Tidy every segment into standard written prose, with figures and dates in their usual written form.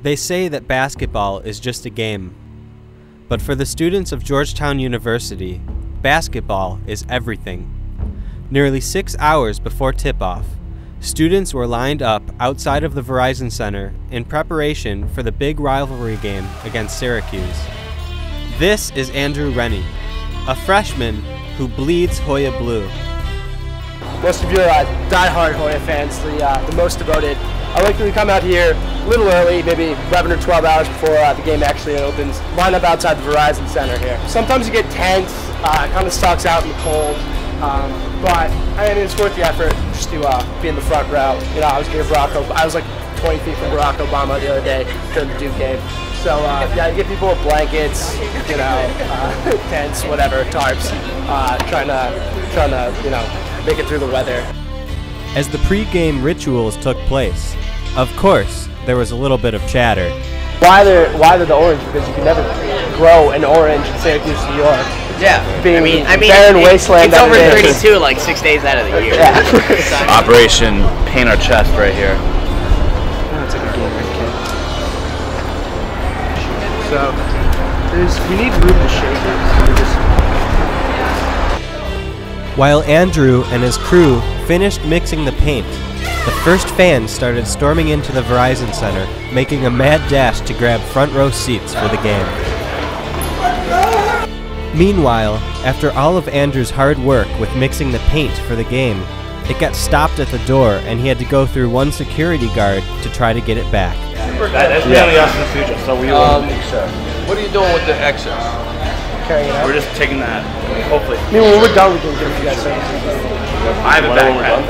They say that basketball is just a game, but for the students of Georgetown University, basketball is everything. Nearly 6 hours before tip-off, students were lined up outside of the Verizon Center in preparation for the big rivalry game against Syracuse. This is Andrew Rennie, a freshman who bleeds Hoya blue. Most of you are die-hard Hoya fans, the most devoted. I like that we come out here a little early, maybe 11 or 12 hours before the game actually opens. Line up outside the Verizon Center here. Sometimes you get tense, it kind of sucks out in the cold, but I mean, it's worth the effort just to be in the front row. You know, I was like 20 feet from Barack Obama the other day during the Duke game. So yeah, you get people with blankets, you know, tents, whatever, tarps, trying to you know, make it through the weather. As the pre-game rituals took place, of course, there was a little bit of chatter. Why they're the orange? Because you can never grow an orange in Syracuse, New York. Yeah, being barren wasteland. It's over 32 like 6 days out of the year. Yeah. Operation Paint Our Chest right here. That's like a game, right, kid? So we need room to shake it. While Andrew and his crew finished mixing the paint, the first fans started storming into the Verizon Center, making a mad dash to grab front row seats for the game. Meanwhile, after all of Andrew's hard work with mixing the paint for the game, it got stopped at the door and he had to go through one security guard to try to get it back. That's mainly us in the future, so we will make sure. What are you doing with the excess? We're just taking that, hopefully. I mean, when we're done, we can give it to you guys. I have a backpack.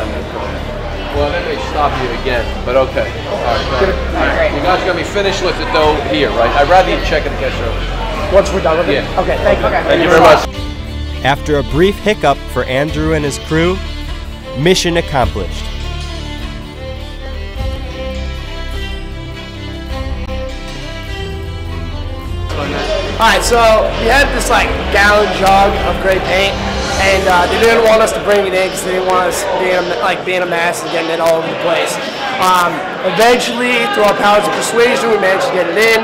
Well, that may stop you again, but okay. All right. You guys got me finished with it though here, right? I'd rather you check it and catch up. Once we're done with it? Yeah. Okay, thank you. Thank you very much. After a brief hiccup for Andrew and his crew, mission accomplished. Alright, so we had this like gallon jug of gray paint, and they didn't want us to bring it in because they didn't want us being a mess and getting it all over the place. Eventually, through our powers of persuasion, we managed to get it in.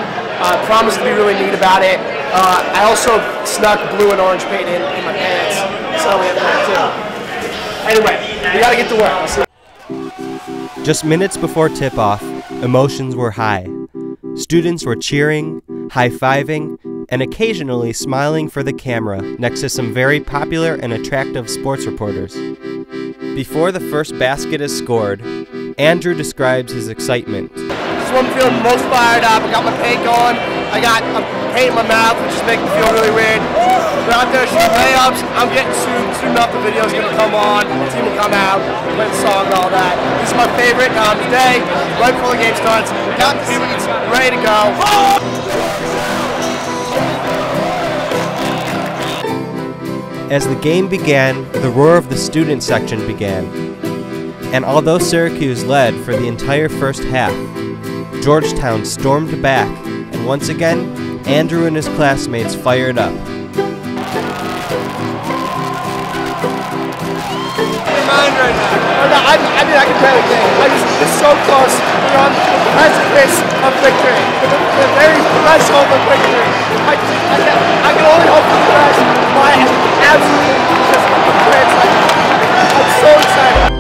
Promised to be really neat about it. I also snuck blue and orange paint in my pants, so we have that too. Anyway, we gotta get to work. Just minutes before tip-off, emotions were high. Students were cheering, high-fiving, and occasionally smiling for the camera next to some very popular and attractive sports reporters. Before the first basket is scored, Andrew describes his excitement. This is when I'm feeling most fired up. I got my paint going. I got paint in my mouth, which is making me feel really weird. We're out there shooting layups. I'm getting soon enough the video's gonna come on. The team will come out, play the song and all that. This is my favorite time of the day. Right before the game starts. Got the seats, ready to go. As the game began, the roar of the student section began. And although Syracuse led for the entire first half, Georgetown stormed back, and once again, Andrew and his classmates fired up. Right now. I mean, I can barely think. It's so close. We're on the precipice of victory. The very threshold of victory. I can only hope for the best. But I absolutely just I'm so excited.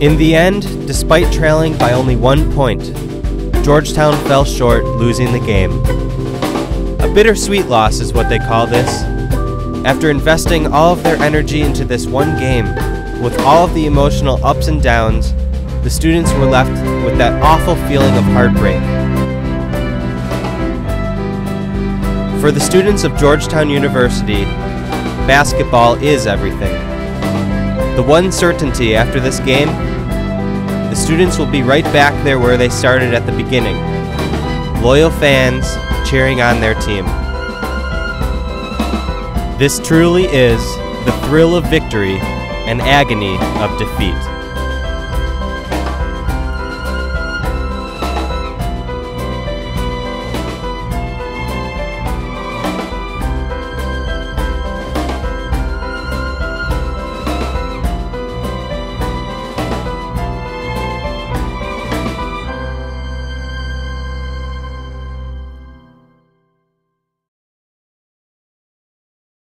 In the end, despite trailing by only 1 point, Georgetown fell short, losing the game. A bittersweet loss is what they call this. After investing all of their energy into this one game, with all of the emotional ups and downs, the students were left with that awful feeling of heartbreak. For the students of Georgetown University, basketball is everything. The one certainty after this game, the students will be right back there where they started at the beginning. Loyal fans cheering on their team. This truly is the thrill of victory and agony of defeat.